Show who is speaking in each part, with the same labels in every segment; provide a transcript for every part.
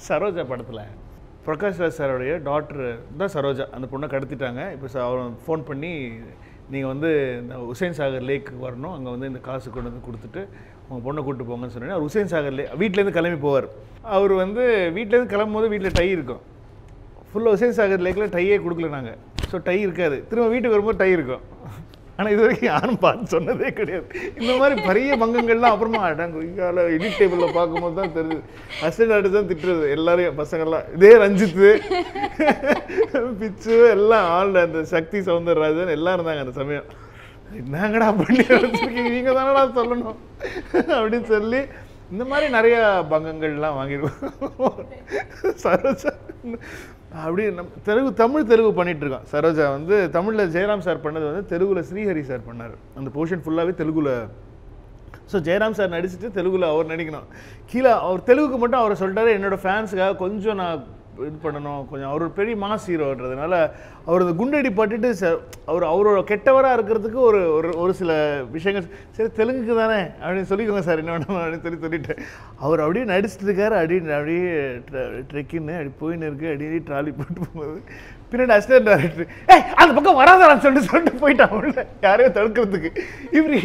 Speaker 1: சரோஜா படத்தில் பிரகாஷ் ராஜ் சாரோடைய டாக்டர் தான் சரோஜா. அந்த பொண்ணை கடத்திட்டாங்க. இப்போ அவர் ஃபோன் பண்ணி நீங்கள் வந்து இந்த உசேன் சாகர் லேக்கு வரணும், அங்கே வந்து இந்த காசு கொண்டு வந்து கொடுத்துட்டு உங்கள் பொண்ணை கூப்பிட்டு போங்கன்னு சொன்னேன். அவர் உசேன் சாகர் வீட்டிலேருந்து கிளம்பி போவார். அவர் வந்து வீட்டிலேருந்து கிளம்பும் போது வீட்டில் டை இருக்கும். ஃபுல்லாக உசேன் சாகர் லேக்கில் டையே கொடுக்கல நாங்கள். ஸோ டை இருக்காது. திரும்ப வீட்டுக்கு வரும்போது டை இருக்கும். ஆனால் இது வரைக்கும் யாரும் பார்த்து சொன்னதே கிடையாது. இந்த மாதிரி பெரிய பங்கங்கள்லாம் அப்புறமா இங்கால எடிட் டேபிளில் பார்க்கும்போது தான் தெரியுது. அசிஸ்டன்ட் ஆர்டிஸ்ட் தான் திட்டுறது எல்லாரையும், பசங்கள்லாம். இதே ரஞ்சித்து, பிச்சு எல்லாம் ஆள், அந்த சக்தி சௌந்தரராஜன் எல்லாம் இருந்தாங்க அந்த சமயம். என்னங்கடா பண்ணி வச்சுருக்கீங்க, நீங்கள் தானடா சொல்லணும் அப்படின்னு சொல்லி இந்த மாதிரி நிறையா பங்கங்கள்லாம் வாங்கிடுவோம். சரோஜா அப்படி தெலுங்கு பண்ணிகிட்ருக்கோம். சரோஜா வந்து தமிழில் ஜெயராம் சார் பண்ணது வந்து தெலுங்குல ஸ்ரீஹரி சார் பண்ணார். அந்த போர்ஷன் ஃபுல்லாகவே தெலுங்குல. ஸோ ஜெயராம் சார் நடிச்சுட்டு தெலுங்குல அவர் நடிக்கணும். கீழே அவர் தெலுங்குக்கு மட்டும் அவரை சொல்லிட்டாரு, என்னோடய ஃபேன்ஸுக்காக கொஞ்சம் நான் இது பண்ணணும், கொஞ்சம் அவர் ஒரு பெரிய மாஸ் ஹீரோன்றதுனால அவர் இந்த குண்டடி பட்டுட்டு அவரோட கெட்டவராக இருக்கிறதுக்கு ஒரு ஒரு சில விஷயங்கள், சரி தெலுங்குக்கு தானே அப்படின்னு சொல்லிக்கோங்க சார் என்ன வேணும் அப்படின்னு சொல்லிட்டு அவர் அப்படியே நடிச்சிட்டு இருக்காரு. அப்படியே ட்ரெக்கின்னு அப்படி போயின்னு இருக்கு. அப்படியே ட்ராலி போட்டு போகும்போது பின்னாடி அசிஸ்டன்ட் டைரக்டர் அந்த பக்கம் வராதான்னு சொல்லிட்டு போயிட்டான் உள்ள, யாரையும் தடுக்கிறதுக்கு. இப்படி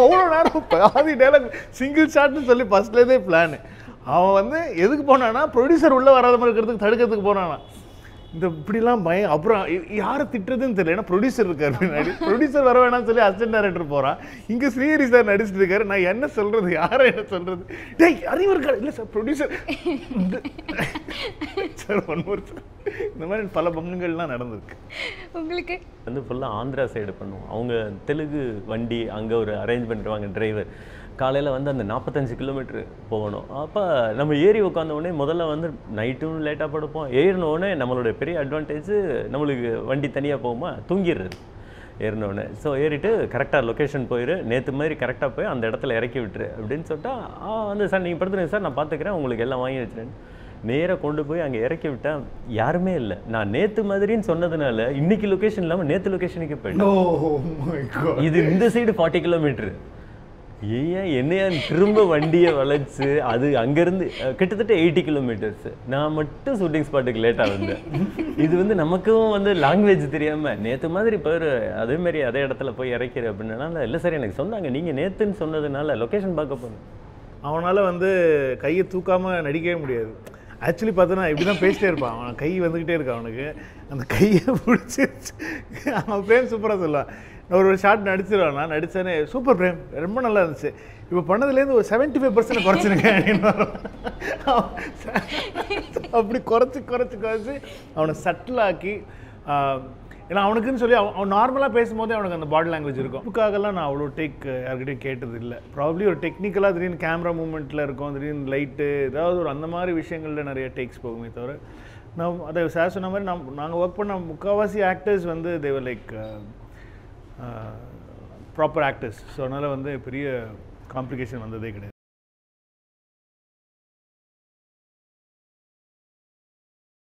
Speaker 1: அவ்வளோ நேரம் பாதி டைலாக் சிங்கிள் ஷாட்னு சொல்லி ஃபர்ஸ்ட்லேருந்தே பிளானு. அவன் வந்து எதுக்கு போனான்னா ப்ரொடியூசர் உள்ளே வராத மாதிரி இருக்கிறதுக்கு தடுக்கிறதுக்கு போனானா. இந்த இப்படிலாம் பயம். அப்புறம் யாரை திட்டுறதுன்னு தெரியல, ஏன்னா ப்ரொடியூசர் இருக்கார் பின்னாடி. ப்ரொடியூசர் வர வேணாம்னு சொல்லி அசிஸ்டன்ட் டைரக்டர் போகிறான். இங்கே ஸ்ரீஹரி சார் நடிச்சுட்டு இருக்காரு. நான் என்ன சொல்கிறது, யாரை என்ன சொல்கிறது? டேய் அறிவு இருக்காரு. இல்லை sir producer sir one more sir. இந்த மாதிரி பல பங்குகள்லாம் நடந்திருக்கு.
Speaker 2: உங்களுக்கு
Speaker 3: வந்து ஃபுல்லாக ஆந்திரா சைடு பண்ணுவோம். அவங்க தெலுங்கு வண்டி அங்கே ஒரு அரேஞ்ச் பண்ணிடுவாங்க. டிரைவர் காலையில் வந்து அந்த 45 கிலோமீட்ரு போகணும். அப்போ நம்ம ஏறி உட்காந்தோடனே முதல்ல வந்து நைட்டும் லேட்டாக படுப்போம். ஏறினோடனே நம்மளுடைய பெரிய அட்வான்டேஜ், நம்மளுக்கு வண்டி தனியாக போகுமா, தூங்கிடுறது ஏறினோடனே. ஸோ ஏறிட்டு கரெக்டாக லொக்கேஷன் போயிரு, நேற்று மாதிரி கரெக்டாக போய் அந்த இடத்துல இறக்கி விட்டுரு அப்படின்னு சொல்லிட்டா, வந்து சார் நீங்கள் படுத்துருங்க சார், நான் பார்த்துக்கிறேன், உங்களுக்கு எல்லாம் வாங்கி வச்சுருேன். நேராக கொண்டு போய் அங்கே இறக்கி விட்டால் யாருமே இல்லை. நான் நேற்று மாதிரின்னு சொன்னதுனால இன்னைக்கு லொக்கேஷன் இல்லாமல் நேற்று லொக்கேஷனுக்கு போயிட்டேன். இது இந்த சைடு 40 கிலோமீட்ரு. என்னையா திரும்ப வண்டியை வளைச்சு அது அங்கேருந்து கிட்டத்தட்ட 80 கிலோமீட்டர்ஸ். நான் மட்டும் ஷூட்டிங் ஸ்பாட்டுக்கு லேட்டாக வந்தேன். இது வந்து நமக்கும் வந்து லாங்குவேஜ் தெரியாமல் நேற்று மாதிரி போயிரு, அதேமாரி அதே இடத்துல போய் இறக்கிற அப்படின்னால, இல்லை சார் எனக்கு சொன்னாங்க நீங்கள் நேற்றுன்னு சொன்னதுனால லொக்கேஷன் பார்க்க போனேன்.
Speaker 1: அவனால் வந்து கையை தூக்காமல் நடிக்கவே முடியாது. ஆக்சுவலி பார்த்தோன்னா இப்படி தான் பேசிட்டே இருப்பான். அவன் கை வந்துக்கிட்டே இருக்கான். அவனுக்கு அந்த கையை பிடிச்சி அவன் பிரேம் சூப்பராக சொல்லுவான். நான் ஒரு ஷார்ட் நடிச்சிருவான். நான் நடித்தேனே சூப்பர் பிரேம், ரொம்ப நல்லா இருந்துச்சு, இப்போ பண்ணதுலேருந்து ஒரு 75% குறைச்சிருக்கேன் அப்படின்னு அப்படி குறைச்சி அவனை சட்டிலாக்கி. ஏன்னா அவனுக்குன்னு சொல்லி அவன் நார்மலாக பேசும்போதே அவனுக்கு அந்த பாடி லாங்குவேஜ் இருக்கும். புக்காகலாம் நான் அவ்வளோ டேக் யார்கிட்டையும் கேட்டது இல்லை. ப்ராப்ளி ஒரு டெக்னிக்கலாக திடீர்னு கேமரா மூமெண்ட்டில் இருக்கும், திடீர்னு லைட்டு ஏதாவது ஒரு அந்த மாதிரி விஷயங்களில் நிறைய டேக்ஸ் போகுமே தவிர, நான் அதை சார் சொன்ன மாதிரி நாங்கள் ஒர்க் பண்ண முக்கால்வாசி ஆக்டர்ஸ் வந்து தேவர் லைக் ப்ராப்பர் ஆக்டர்ஸ். ஸோ அதனால் வந்து பெரிய காம்ப்ளிகேஷன் வந்ததே கிடையாது.